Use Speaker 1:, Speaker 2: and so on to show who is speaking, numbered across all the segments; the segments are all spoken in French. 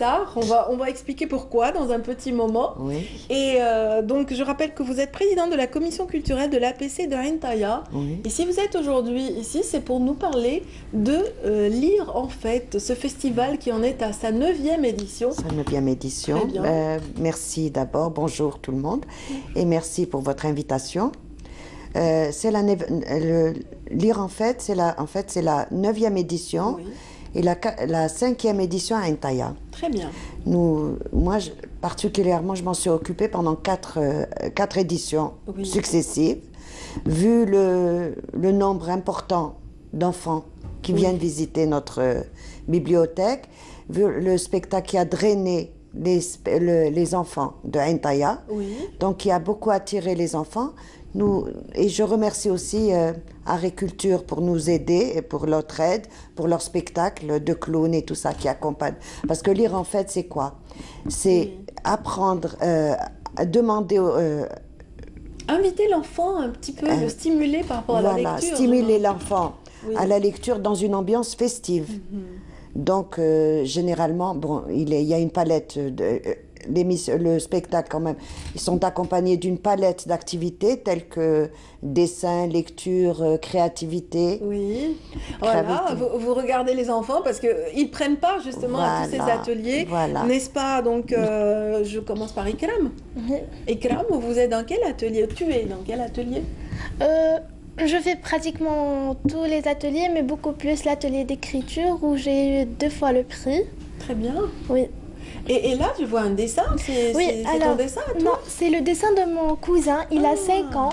Speaker 1: Iftar. On va expliquer pourquoi dans un petit moment.
Speaker 2: Oui.
Speaker 1: Et donc, je rappelle que vous êtes président de la commission culturelle de l'APC de Ain Taïa.
Speaker 2: Oui.
Speaker 1: Et si vous êtes aujourd'hui ici, c'est pour nous parler de Lire en fait, ce festival qui en est à sa 9e édition.
Speaker 2: Sa 9e édition.
Speaker 1: Très bien.
Speaker 2: Merci d'abord, bonjour tout le monde, et merci pour votre invitation. Lire en fait, c'est la 9e édition.
Speaker 1: Oui.
Speaker 2: Et la 5e édition à Ain Taïa.
Speaker 1: Très bien.
Speaker 2: Particulièrement, je m'en suis occupée pendant 4 éditions
Speaker 1: Oui.
Speaker 2: successives. Vu le nombre important d'enfants qui
Speaker 1: Oui.
Speaker 2: viennent visiter notre bibliothèque, vu le spectacle qui a drainé les enfants de Ain Taïa,
Speaker 1: Oui.
Speaker 2: donc qui a beaucoup attiré les enfants. Et je remercie aussi Agriculture pour nous aider et pour leur aide, pour leur spectacle de clowns et tout ça qui accompagne. Parce que lire en fait, c'est quoi? C'est apprendre, demander...
Speaker 1: Inviter l'enfant un petit peu, le stimuler par rapport à la lecture.
Speaker 2: Stimuler l'enfant
Speaker 1: Oui.
Speaker 2: à la lecture dans une ambiance festive. Donc, généralement, bon, il y a une palette le spectacle quand même, ils sont accompagnés d'une palette d'activités telles que dessin, lecture, créativité.
Speaker 1: Oui, voilà, vous regardez les enfants parce qu'ils ne prennent pas justement à tous ces ateliers, n'est-ce pas? Donc, je commence par Ikram. Ikram, vous êtes dans quel atelier? Tu es dans quel atelier?
Speaker 3: Je fais pratiquement tous les ateliers, mais beaucoup plus l'atelier d'écriture où j'ai eu 2 fois le prix.
Speaker 1: Très bien.
Speaker 3: Oui.
Speaker 1: Et là, je vois un dessin, c'est ton dessin à toi?
Speaker 3: Non, c'est le dessin de mon cousin, il a 5 ans.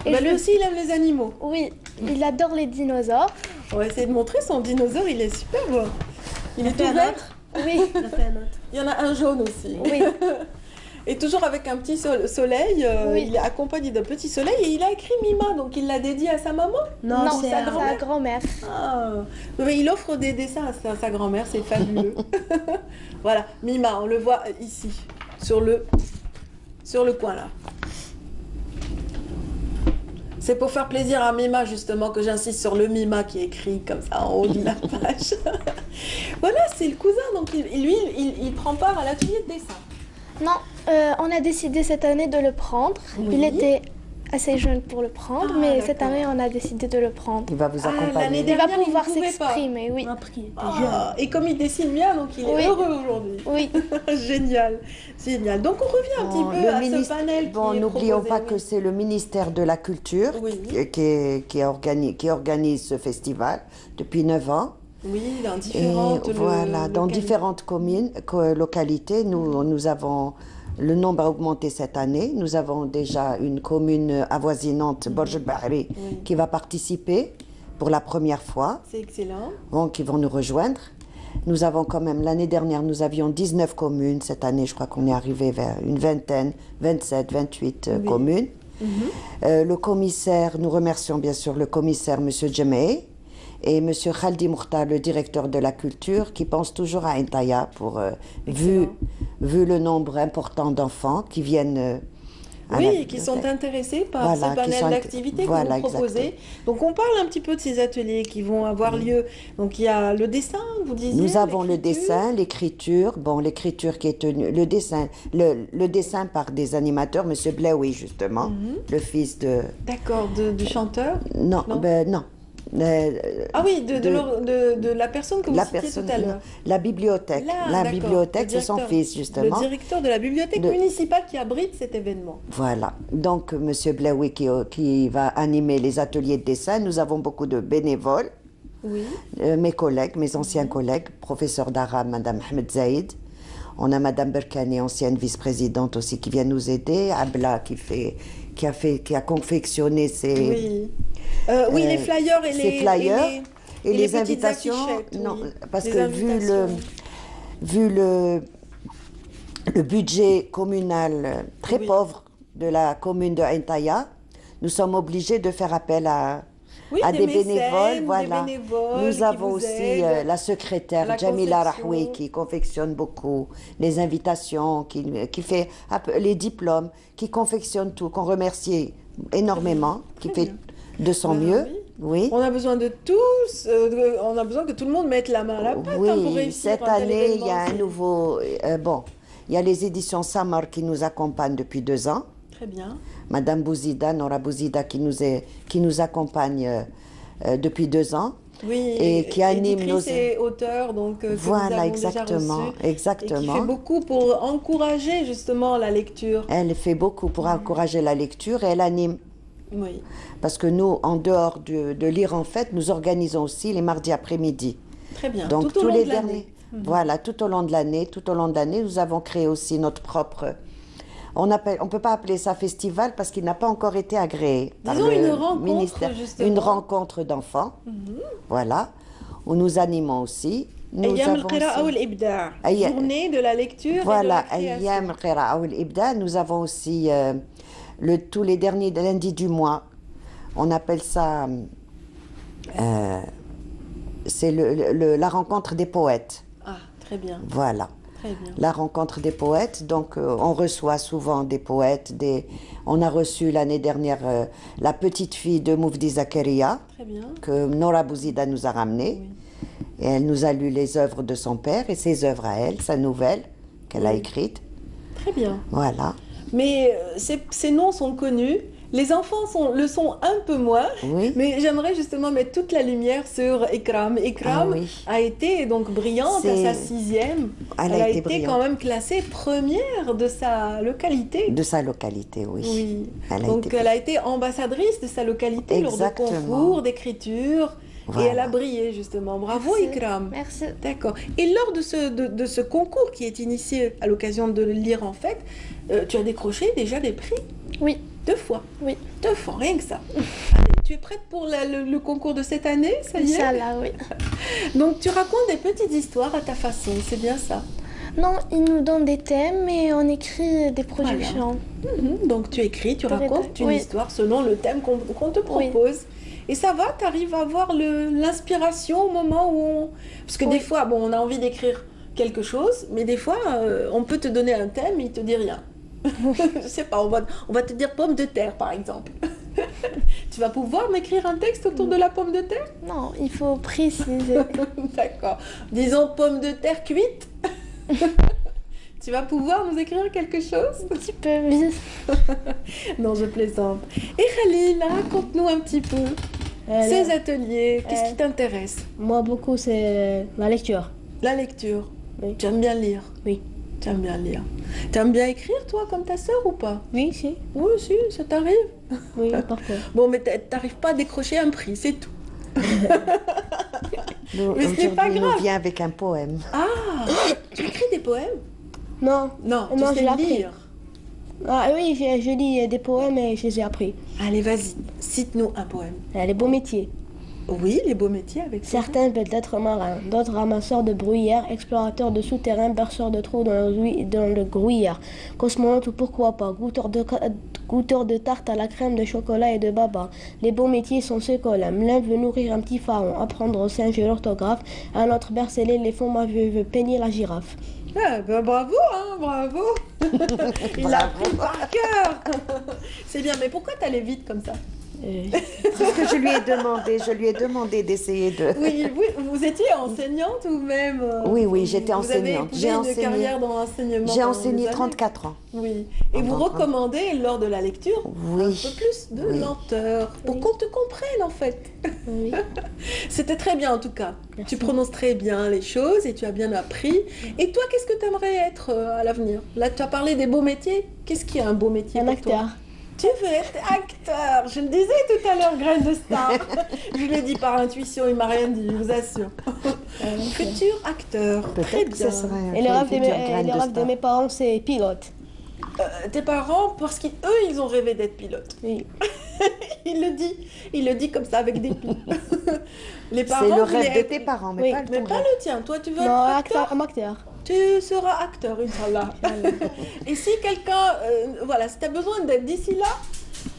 Speaker 1: Et lui aussi, il aime les animaux.
Speaker 3: Oui, il adore les dinosaures.
Speaker 1: On va essayer de montrer son dinosaure, il est superbe. Il est tout vert.
Speaker 3: Oui.
Speaker 1: Il y en a un jaune aussi.
Speaker 3: Oui.
Speaker 1: Et toujours avec un petit soleil,
Speaker 3: oui.
Speaker 1: Il est accompagné d'un petit soleil et il a écrit Mima, donc il l'a dédié à sa maman?
Speaker 3: Non, c'est à sa grand-mère.
Speaker 1: Ah, mais il offre des dessins à sa grand-mère, c'est fabuleux. Voilà, Mima, on le voit ici, sur le coin là. C'est pour faire plaisir à Mima justement que j'insiste sur le Mima qui est écrit comme ça en haut de la page. Voilà, c'est le cousin, donc il prend part à l'atelier de dessin.
Speaker 3: Non, on a décidé cette année de le prendre.
Speaker 1: Oui.
Speaker 3: Il était assez jeune pour le prendre, mais cette année, on a décidé de le prendre.
Speaker 2: Il va vous accompagner.
Speaker 3: Il va pouvoir s'exprimer, oui.
Speaker 1: Et comme il dessine bien, donc il est heureux aujourd'hui.
Speaker 3: Oui.
Speaker 1: Génial, génial. Donc on revient un petit peu à ce panel qui est
Speaker 2: n'oublions
Speaker 1: proposé,
Speaker 2: pas que c'est le ministère de la Culture qui organise ce festival depuis 9 ans.
Speaker 1: Oui, dans
Speaker 2: différentes communes, localités. Nous avons, le nombre a augmenté cette année. Nous avons déjà une commune avoisinante, Borj el-Bahri, qui va participer pour la première fois.
Speaker 1: C'est excellent.
Speaker 2: Donc, qui vont nous rejoindre. Nous avons quand même, l'année dernière, nous avions 19 communes. Cette année, je crois qu'on est arrivé vers une vingtaine, 27, 28 communes. Le commissaire, nous remercions bien sûr le commissaire, M. Djemei, et M. Khaldi Mourtar, le directeur de la culture, qui pense toujours à Ain Taïa vu le nombre important d'enfants qui viennent
Speaker 1: qui sont intéressés par ce panel d'activités que vous proposez.
Speaker 2: Exactement.
Speaker 1: Donc on parle un petit peu de ces ateliers qui vont avoir lieu. Donc il y a le dessin, vous disiez.
Speaker 2: Nous avons le dessin, l'écriture, l'écriture qui est tenue, le dessin par des animateurs, M. Blaoui justement, le fils de...
Speaker 1: D'accord, du chanteur?
Speaker 2: Non.
Speaker 1: De la personne que vous citiez tout à l'heure.
Speaker 2: La bibliothèque. La bibliothèque, c'est son fils, justement.
Speaker 1: Le directeur de la bibliothèque municipale qui abrite cet événement.
Speaker 2: Voilà. Donc, M. Blaoui qui va animer les ateliers de dessin. Nous avons beaucoup de bénévoles.
Speaker 1: Oui.
Speaker 2: Mes collègues, mes anciens collègues, professeur d'arabe, Mme Ahmed Zaïd. On a Mme Berkani, ancienne vice-présidente aussi, qui vient nous aider. Abla, qui a confectionné ces...
Speaker 1: les flyers et
Speaker 2: les invitations. Non, parce que vu le budget communal très pauvre de la commune de Ain Taïa, nous sommes obligés de faire appel à des bénévoles. Voilà. Nous avons aussi la secrétaire Jamila Rahoui qui confectionne beaucoup les invitations, qui fait les diplômes, qui confectionne tout, qu'on remercie énormément, qui fait de son mieux. Oui.
Speaker 1: On a besoin de tous, on a besoin que tout le monde mette la main à la pâte pour réussir.
Speaker 2: Cette année, il y a un nouveau... il y a les éditions Samar qui nous accompagnent depuis 2 ans.
Speaker 1: Très bien.
Speaker 2: Madame Bouzida, Nora Bouzida, qui nous accompagne depuis 2 ans.
Speaker 1: Oui,
Speaker 2: et qui anime nos
Speaker 1: auteurs, donc
Speaker 2: voilà, exactement,
Speaker 1: et qui fait beaucoup pour encourager justement la lecture.
Speaker 2: Elle fait beaucoup pour encourager la lecture et elle anime.
Speaker 1: Oui.
Speaker 2: Parce que nous, en dehors de lire en fait, nous organisons aussi les mardis après-midi.
Speaker 1: Très bien.
Speaker 2: Donc tous les derniers. Voilà, tout au long de l'année, nous avons créé aussi notre propre. On peut pas appeler ça festival parce qu'il n'a pas encore été agréé par le ministère.
Speaker 1: Justement.
Speaker 2: Une rencontre d'enfants, voilà, où nous animons aussi.
Speaker 1: Ayyam al-Qira'a wal-Ibda', journée de la lecture
Speaker 2: voilà,
Speaker 1: et de la création.
Speaker 2: Ayyam al-Qira'a wal-Ibda'. Nous avons aussi tous les derniers lundis du mois. On appelle ça, c'est la rencontre des poètes.
Speaker 1: Ah, très bien.
Speaker 2: Voilà. La rencontre des poètes, donc on reçoit souvent des poètes. On a reçu l'année dernière la petite fille de Moufdi Zakaria, que Nora Bouzida nous a ramenée. Oui. Et elle nous a lu les œuvres de son père et ses œuvres à elle, sa nouvelle qu'elle a écrite.
Speaker 1: Très bien.
Speaker 2: Voilà.
Speaker 1: Mais ces noms sont connus. Les enfants le sont un peu moins, mais j'aimerais justement mettre toute la lumière sur Ikram. Ikram a été donc brillante à sa 6e. Elle a été quand même classée première de sa localité.
Speaker 2: De sa localité, oui.
Speaker 1: Elle a été ambassadrice de sa localité lors de concours d'écriture. Voilà. Et elle a brillé justement. Bravo Ikram.
Speaker 3: Merci.
Speaker 1: D'accord. Et lors de ce concours qui est initié à l'occasion de le lire en fait, tu as décroché déjà des prix?
Speaker 3: Oui.
Speaker 1: 2 fois?
Speaker 3: Oui.
Speaker 1: 2 fois, rien que ça. Allez, tu es prête pour le concours de cette année? Ça y est?
Speaker 3: Inch'Allah, oui.
Speaker 1: Donc tu racontes des petites histoires à ta façon, c'est bien ça?
Speaker 3: Non, ils nous donnent des thèmes et on écrit des productions.
Speaker 1: Voilà. Donc tu écris, tu racontes une histoire selon le thème qu'on te propose. Et ça va, tu arrives à avoir l'inspiration au moment où Parce que des fois, on a envie d'écrire quelque chose, mais des fois, on peut te donner un thème et il te dit rien. Je sais pas, on va te dire pomme de terre, par exemple. Tu vas pouvoir m'écrire un texte autour de la pomme de terre?
Speaker 3: Non, il faut préciser.
Speaker 1: D'accord. Disons pomme de terre cuite. Tu vas pouvoir nous écrire quelque chose?
Speaker 3: Un petit peu, oui.
Speaker 1: Non, je plaisante. Et Khalil, raconte-nous un petit peu ces ateliers. Qu'est-ce qui t'intéresse?
Speaker 4: Moi, beaucoup, c'est la lecture.
Speaker 1: La lecture?
Speaker 4: Oui.
Speaker 1: Tu aimes bien lire?
Speaker 4: Oui.
Speaker 1: Tu aimes bien lire. Tu aimes bien écrire, toi, comme ta sœur, ou pas?
Speaker 4: Oui, si.
Speaker 1: Oui, si, ça t'arrive?
Speaker 4: Oui, parfois.
Speaker 1: Bon, mais t'arrives pas à décrocher un prix, c'est tout.
Speaker 2: Mais ce n'est pas grave. Nous vient avec un poème.
Speaker 1: Ah, tu écris des poèmes?
Speaker 4: Non.
Speaker 1: Non, tu sais lire.
Speaker 4: Ah oui, je lis des poèmes et je les ai appris.
Speaker 1: Allez, vas-y, cite-nous un poème.
Speaker 4: Les beaux métiers.
Speaker 1: Oui, les beaux métiers avec
Speaker 4: certains veulent être marins, d'autres ramasseurs de bruyères, explorateurs de souterrains, berceurs de trous dans le gruyère, cosmonautes ou pourquoi pas, goûteurs de tarte à la crème de chocolat et de baba. Les beaux métiers sont ceux qu'on aime. L'un veut nourrir un petit pharaon, apprendre au singe l'orthographe, un autre bercer l'éléphant, ma veut peigner la girafe.
Speaker 1: Ah, ben bravo, hein, bravo. Il a appris par cœur. C'est bien, mais pourquoi t'allais vite comme ça?
Speaker 2: Parce que je lui ai demandé d'essayer de...
Speaker 1: Oui, vous étiez enseignante ou même...
Speaker 2: Oui, j'étais enseignante.
Speaker 1: J'ai une carrière dans l'enseignement.
Speaker 2: J'ai enseigné 34 ans.
Speaker 1: Oui. Et vous recommandez, lors de la lecture, un peu plus de lenteur, pour qu'on te comprenne, en fait.
Speaker 4: Oui.
Speaker 1: C'était très bien, en tout cas.
Speaker 4: Merci.
Speaker 1: Tu prononces très bien les choses et tu as bien appris. Et toi, qu'est-ce que tu aimerais être à l'avenir? Là, tu as parlé des beaux métiers. Qu'est-ce qui est un beau métier pour toi?
Speaker 4: Un acteur.
Speaker 1: Tu veux être acteur? Je le disais tout à l'heure, graine de star. Je l'ai dit par intuition, il m'a rien dit, je vous assure. Futur acteur, très bien.
Speaker 4: Et le rêve de mes parents, c'est pilote.
Speaker 1: Tes parents, parce qu'eux, ils ont rêvé d'être pilotes.
Speaker 4: Oui.
Speaker 1: il le dit comme ça, avec des piles. Les parents,
Speaker 2: c'est le rêve de tes parents, mais pas
Speaker 1: le tien. Toi, tu veux être acteur?
Speaker 4: Un acteur.
Speaker 1: Tu seras acteur, Inch'Allah. Et si quelqu'un, si tu as besoin d'être d'ici là,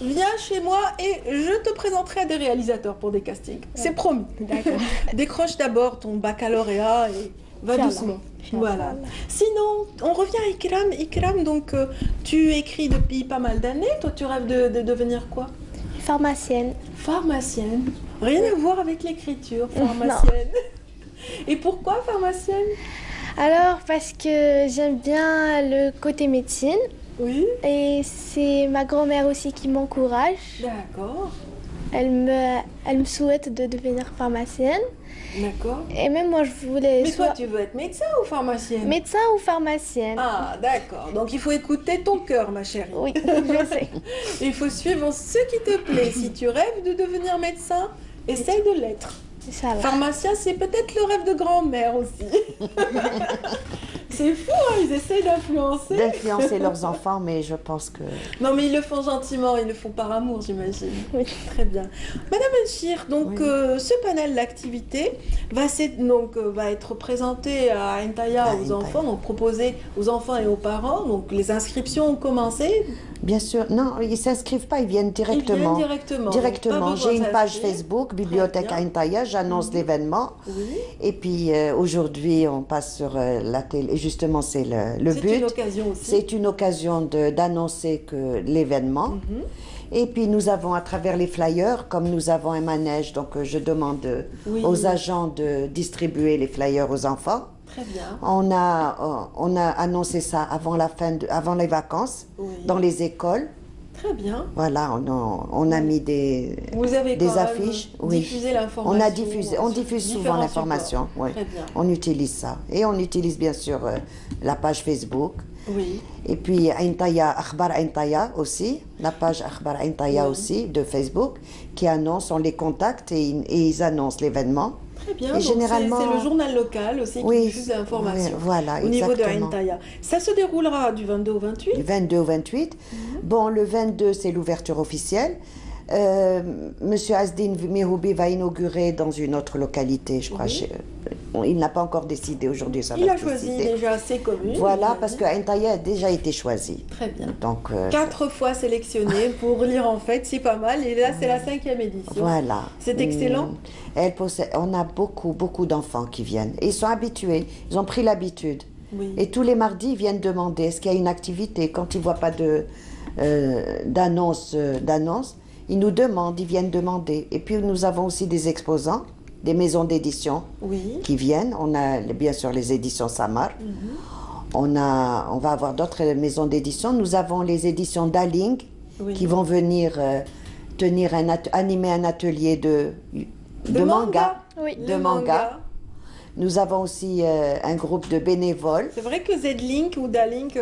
Speaker 1: viens chez moi et je te présenterai à des réalisateurs pour des castings. C'est promis.
Speaker 4: D'accord.
Speaker 1: Décroche d'abord ton baccalauréat et va doucement. Voilà. Sinon, on revient à Ikram. Ikram, donc tu écris depuis pas mal d'années. Toi, tu rêves de devenir quoi?
Speaker 3: Pharmacienne.
Speaker 1: Pharmacienne. Rien à voir avec l'écriture, pharmacienne. Et pourquoi pharmacienne?
Speaker 3: Alors, parce que j'aime bien le côté médecine.
Speaker 1: Oui.
Speaker 3: Et c'est ma grand-mère aussi qui m'encourage.
Speaker 1: D'accord.
Speaker 3: Elle me souhaite de devenir pharmacienne.
Speaker 1: D'accord.
Speaker 3: Et même moi, je voulais...
Speaker 1: Mais toi, tu veux être médecin ou pharmacienne?
Speaker 3: Médecin ou pharmacienne.
Speaker 1: Ah, d'accord. Donc, il faut écouter ton cœur, ma chérie.
Speaker 3: Oui, je sais.
Speaker 1: Il faut suivre ce qui te plaît. Si tu rêves de devenir médecin, essaye de l'être. Pharmacien, c'est peut-être le rêve de grand-mère aussi. C'est fou, hein, ils essayent d'influencer.
Speaker 2: D'influencer leurs enfants, mais je pense que...
Speaker 1: Non, mais ils le font gentiment, ils le font par amour, j'imagine.
Speaker 3: Oui.
Speaker 1: Très bien. Madame Enchir, donc oui. Ce panel d'activités va être présenté à Intaya aux enfants, donc proposé aux enfants et aux parents. Donc les inscriptions ont commencé.
Speaker 2: Bien sûr, non, ils ne s'inscrivent pas, ils viennent directement.
Speaker 1: Ils viennent directement.
Speaker 2: J'ai une page Facebook, Bibliothèque Intaya, j'annonce l'événement. Oui. Et puis aujourd'hui, on passe sur la télé. Justement, c'est le but.
Speaker 1: C'est une occasion aussi.
Speaker 2: C'est une occasion d'annoncer l'événement. Et puis nous avons à travers les flyers, comme nous avons un manège, donc je demande aux agents de distribuer les flyers aux enfants.
Speaker 1: Très bien.
Speaker 2: On a annoncé ça avant les vacances, dans les écoles.
Speaker 1: Très bien.
Speaker 2: Voilà, on a mis des affiches.
Speaker 1: Diffusé l'information.
Speaker 2: On diffuse souvent l'information. Oui. On utilise ça. Et on utilise bien sûr la page Facebook.
Speaker 1: Oui.
Speaker 2: Et puis Intaya, Akhbar Intaya aussi, la page Akhbar Intaya aussi de Facebook, qui annonce, on les contacte et ils annoncent l'événement.
Speaker 1: Très bien, donc généralement... c'est le journal local aussi qui diffuse l'information
Speaker 2: voilà,
Speaker 1: au niveau de Intaya. Ça se déroulera du 22 au 28 ?
Speaker 2: Du 22 au 28. Bon, le 22, c'est l'ouverture officielle. Monsieur Asdin Mehoubi va inaugurer dans une autre localité, je crois. Il n'a pas encore décidé aujourd'hui.
Speaker 1: Il a choisi déjà ses communes.
Speaker 2: Voilà, parce que Intaya a déjà été choisi.
Speaker 1: Très bien.
Speaker 2: Donc,
Speaker 1: 4 fois sélectionné pour lire en fait, c'est pas mal. Et là, c'est la 5e édition.
Speaker 2: Voilà.
Speaker 1: C'est excellent.
Speaker 2: On a beaucoup d'enfants qui viennent. Et ils sont habitués, ils ont pris l'habitude.
Speaker 1: Oui.
Speaker 2: Et tous les mardis, ils viennent demander est-ce qu'il y a une activité. Quand ils ne voient pas d'annonce, ils nous demandent, ils viennent demander. Et puis nous avons aussi des exposants, des maisons d'édition qui viennent. On a bien sûr les éditions Samar. On va avoir d'autres maisons d'édition. Nous avons les éditions Daling qui vont venir animer un atelier de manga.
Speaker 3: Oui.
Speaker 2: De manga. Nous avons aussi un groupe de bénévoles.
Speaker 1: C'est vrai que Z-Link ou D-Link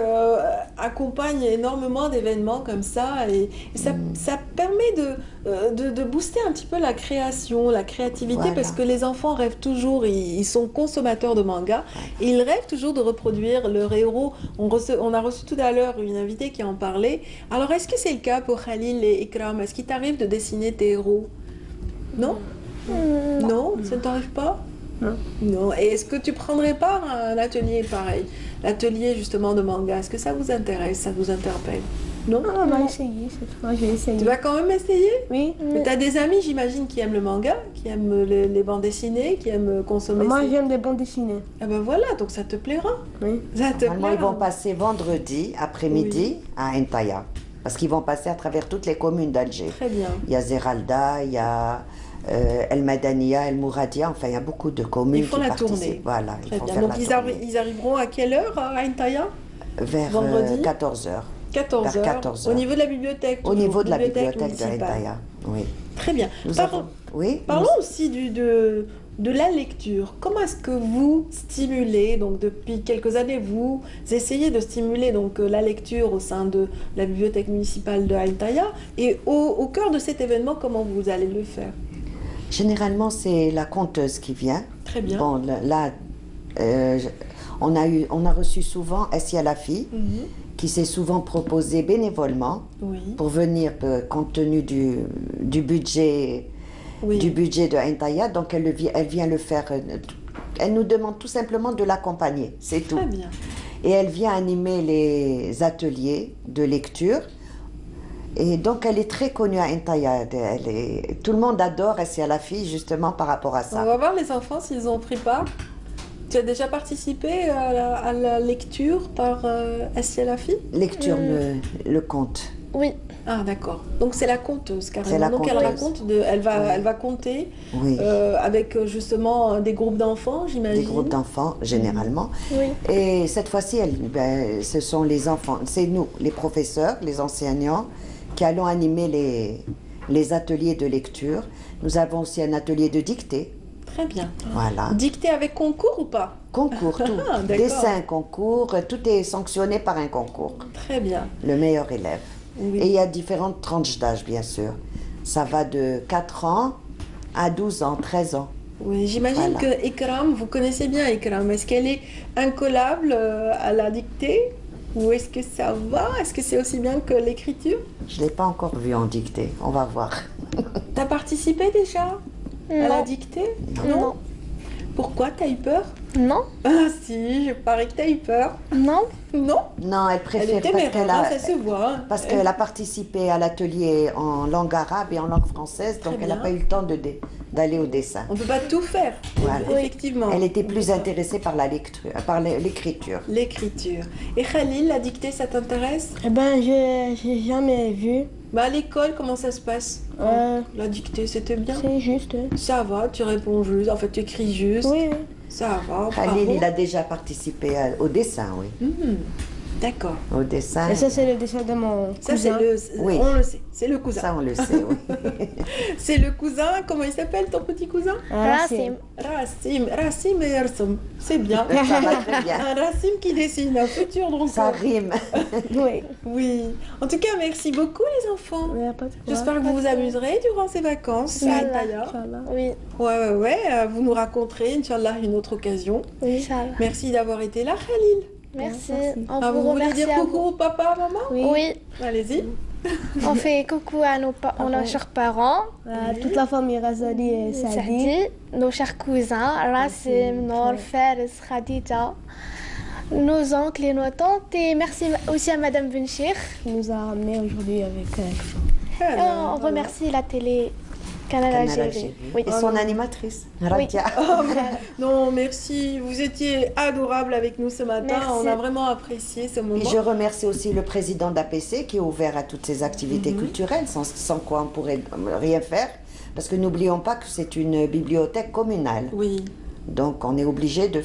Speaker 1: accompagne énormément d'événements comme ça et ça permet de booster un petit peu la création, la créativité parce que les enfants rêvent toujours, ils sont consommateurs de manga et ils rêvent toujours de reproduire leur héros. On a reçu tout à l'heure une invitée qui en parlait. Alors est-ce que c'est le cas pour Khalil et Ikram? Est-ce qu'il t'arrive de dessiner tes héros? Non? Non, ça ne t'arrive pas? Non. Et est-ce que tu prendrais part à un atelier pareil, l'atelier justement de manga? Est-ce que ça vous intéresse, ça vous interpelle? Non,
Speaker 4: on va essayer cette fois, je vais essayer.
Speaker 1: Tu vas quand même essayer?
Speaker 4: Oui.
Speaker 1: Mais tu as des amis, j'imagine, qui aiment le manga, qui aiment les bandes dessinées, qui aiment consommer.
Speaker 4: Moi, j'aime les bandes dessinées.
Speaker 1: Ah ben voilà, donc ça te plaira.
Speaker 4: Oui.
Speaker 1: Ça te plaira.
Speaker 2: Ils vont passer vendredi après-midi à Intaya, parce qu'ils vont passer à travers toutes les communes d'Alger.
Speaker 1: Très bien.
Speaker 2: Il y a Zeralda, il y a El Madania, El Mouradia, enfin il y a beaucoup de communes qui participent.
Speaker 1: Tournée.
Speaker 2: Voilà,
Speaker 1: très bien. Donc ils arriveront à quelle heure à Intaya?
Speaker 2: Vers 14h.
Speaker 1: 14h. Au niveau de la bibliothèque.
Speaker 2: Au niveau de la bibliothèque de Intaya, oui.
Speaker 1: Très bien. Parlons aussi de la lecture. Comment est-ce que vous stimulez, donc depuis quelques années, vous essayez de stimuler donc la lecture au sein de la bibliothèque municipale de Intaya et au cœur de cet événement, comment vous allez le faire?
Speaker 2: Généralement, c'est la conteuse qui vient.
Speaker 1: Très bien.
Speaker 2: Bon, là, on a reçu souvent Essia Lafi, qui s'est souvent proposé bénévolement pour venir, compte tenu du budget de Intaya. Donc, elle vient le faire. Elle nous demande tout simplement de l'accompagner, c'est tout.
Speaker 1: Très bien.
Speaker 2: Et elle vient animer les ateliers de lecture. Et donc, elle est très connue à Intaya. Tout le monde adore Essia Lafi, justement, par rapport à ça.
Speaker 1: On va voir les enfants s'ils ont pris part. Tu as déjà participé à la lecture par Essia Lafi?
Speaker 2: Lecture, le conte.
Speaker 3: Oui.
Speaker 1: Ah, d'accord. Donc c'est la conteuse, carrément.
Speaker 2: C'est la
Speaker 1: Donc
Speaker 2: conteuse.
Speaker 1: elle raconte, elle va compter
Speaker 2: Oui.
Speaker 1: avec justement des groupes d'enfants, j'imagine.
Speaker 2: Des groupes d'enfants, généralement.
Speaker 3: Oui.
Speaker 2: Et cette fois-ci, ce sont les enfants, c'est nous, les professeurs, les enseignants, qui allons animer les ateliers de lecture. Nous avons aussi un atelier de dictée.
Speaker 1: Très bien.
Speaker 2: Voilà.
Speaker 1: Dictée avec concours ou pas?
Speaker 2: Concours, tout.
Speaker 1: Ah, d'accord.
Speaker 2: Dessin, concours, tout est sanctionné par un concours.
Speaker 1: Très bien.
Speaker 2: Le meilleur élève.
Speaker 1: Oui.
Speaker 2: Et il y a différentes tranches d'âge, bien sûr. Ça va de 4 ans à 12 ans, 13 ans.
Speaker 1: Oui, j'imagine
Speaker 2: Voilà.
Speaker 1: que Ikram, vous connaissez bien Ikram. Est-ce qu'elle est incollable à la dictée? Ou est-ce que ça va? Est-ce que c'est aussi bien que l'écriture?
Speaker 2: Je ne l'ai pas encore vu en dictée, on va voir.
Speaker 1: T'as participé déjà à la dictée?
Speaker 3: Non.
Speaker 1: Pourquoi? T'as eu peur?
Speaker 3: Non.
Speaker 1: Ah si, je parie que t'as eu peur.
Speaker 3: Non.
Speaker 1: Non?
Speaker 2: Non, elle
Speaker 1: Elle
Speaker 2: préfère
Speaker 1: est téméraire, ça se voit. Hein.
Speaker 2: parce qu'elle a participé à l'atelier en langue arabe et en langue française, donc
Speaker 1: Très
Speaker 2: elle n'a
Speaker 1: bien.
Speaker 2: pas eu le temps d'aller au dessin.
Speaker 1: On ne peut pas tout faire,
Speaker 2: Voilà.
Speaker 1: effectivement.
Speaker 2: Elle était plus intéressée par la lecture, par l'écriture.
Speaker 1: L'écriture. Et Khalil, la dictée, ça t'intéresse?
Speaker 4: Eh ben, j'ai jamais vu.
Speaker 1: Bah à l'école, comment ça se passe? La dictée, c'était bien?
Speaker 4: C'est juste.
Speaker 1: Ça va, tu réponds juste, en fait tu écris juste.
Speaker 4: Oui, oui.
Speaker 1: Ça va,
Speaker 2: Khalil,
Speaker 1: bravo.
Speaker 2: il a déjà participé au dessin, oui.
Speaker 1: D'accord.
Speaker 2: Au dessin.
Speaker 4: Et ça, c'est le dessin de mon
Speaker 1: Ça, c'est
Speaker 4: cousin.
Speaker 2: Oui.
Speaker 1: on le sait, c'est le cousin.
Speaker 2: Ça, on le sait, oui.
Speaker 1: C'est le cousin, comment il s'appelle ton petit cousin?
Speaker 3: Rasim.
Speaker 1: Rassim et Ersom. C'est bien.
Speaker 2: Ça va très bien.
Speaker 1: Un Rassim qui dessine un futur donc.
Speaker 2: Ça rime.
Speaker 4: Oui.
Speaker 1: Oui. En tout cas, merci beaucoup les enfants.
Speaker 4: Ouais, pas de quoi.
Speaker 1: J'espère que vous vous amuserez durant ces vacances à
Speaker 3: Inch'Allah.
Speaker 1: Antalya.
Speaker 4: Inch'Allah.
Speaker 3: Oui.
Speaker 1: Ouais. Vous nous raconterez, Inch'Allah, une autre occasion.
Speaker 3: Inch'Allah.
Speaker 1: Merci d'avoir été là, Khalil.
Speaker 3: Merci.
Speaker 4: Merci.
Speaker 3: On
Speaker 1: Ah,
Speaker 3: vous
Speaker 1: vous voulez
Speaker 3: remercie
Speaker 1: dire
Speaker 3: à
Speaker 1: coucou au papa, maman?
Speaker 3: Oui.
Speaker 1: Allez-y.
Speaker 3: On fait coucou à nos chers parents,
Speaker 4: Toute la famille Razali et Sadi.
Speaker 3: Sadi, nos chers cousins, Rassim, Nour, Fares, Khadija, nos oncles et nos tantes. Et merci aussi à Madame Benchir.
Speaker 4: Qui nous a ramenés aujourd'hui avec
Speaker 3: Et on remercie la télé Canal
Speaker 2: Canal
Speaker 3: Algérie.
Speaker 2: Algérie.
Speaker 3: Oui.
Speaker 2: Et son animatrice, Radia.
Speaker 1: Non, merci. Vous étiez adorable avec nous ce matin.
Speaker 3: Merci.
Speaker 1: On a vraiment apprécié ce moment.
Speaker 2: Et je remercie aussi le président d'APC qui est ouvert à toutes ces activités culturelles, sans quoi on ne pourrait rien faire. Parce que n'oublions pas que c'est une bibliothèque communale.
Speaker 1: Oui.
Speaker 2: Donc on est obligé de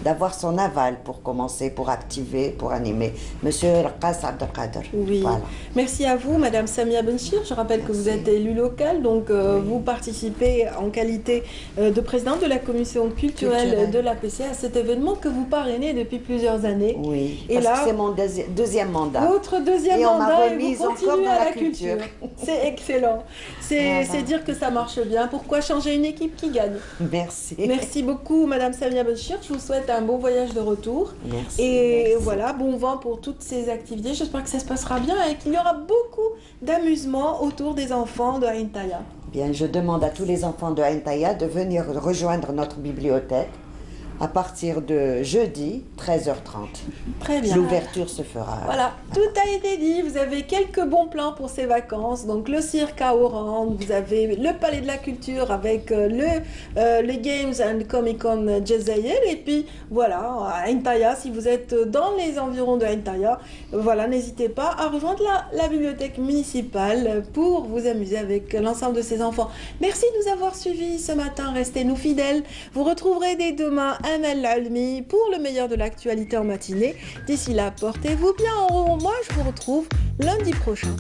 Speaker 2: d'avoir son aval pour commencer, pour activer, pour animer. Monsieur Raqas Abdelkader.
Speaker 1: Oui.
Speaker 2: Voilà.
Speaker 1: Merci à vous, Madame Samia Benchir. Je rappelle que vous êtes élue locale, donc vous participez en qualité de présidente de la commission culturelle de l'APC à cet événement que vous parrainez depuis plusieurs années.
Speaker 2: Oui,
Speaker 1: Et
Speaker 2: parce
Speaker 1: là,
Speaker 2: que c'est mon deuxième mandat.
Speaker 1: Votre deuxième
Speaker 2: Et on m'a
Speaker 1: mandat, et
Speaker 2: remise
Speaker 1: vous
Speaker 2: encore
Speaker 1: continuez
Speaker 2: dans
Speaker 1: à
Speaker 2: la
Speaker 1: la culture.
Speaker 2: culture.
Speaker 1: C'est excellent. C'est dire que ça marche bien. Pourquoi changer une équipe qui gagne?
Speaker 2: Merci.
Speaker 1: Merci beaucoup, Madame Samia Benchir. Je vous souhaite un bon voyage de retour.
Speaker 2: Merci.
Speaker 1: Et
Speaker 2: Merci.
Speaker 1: voilà, bon vent pour toutes ces activités. J'espère que ça se passera bien et qu'il y aura beaucoup d'amusement autour des enfants de Ain Taya.
Speaker 2: Bien, je demande à tous les enfants de Ain Taya de venir rejoindre notre bibliothèque à partir de jeudi, 13h30.
Speaker 1: Très bien.
Speaker 2: L'ouverture se fera.
Speaker 1: Voilà, tout a été dit. Vous avez quelques bons plans pour ces vacances. Donc le cirque à Oran, vous avez le Palais de la Culture avec les Games and Comic Con Jazair. Et puis voilà, à Ain Taya, si vous êtes dans les environs de Ain Taya, voilà, n'hésitez pas à rejoindre la bibliothèque municipale pour vous amuser avec l'ensemble de ces enfants. Merci de nous avoir suivis ce matin. Restez-nous fidèles. Vous retrouverez dès demain Amel Almi pour le meilleur de l'actualité en matinée. D'ici là, portez-vous bien. Moi, je vous retrouve lundi prochain.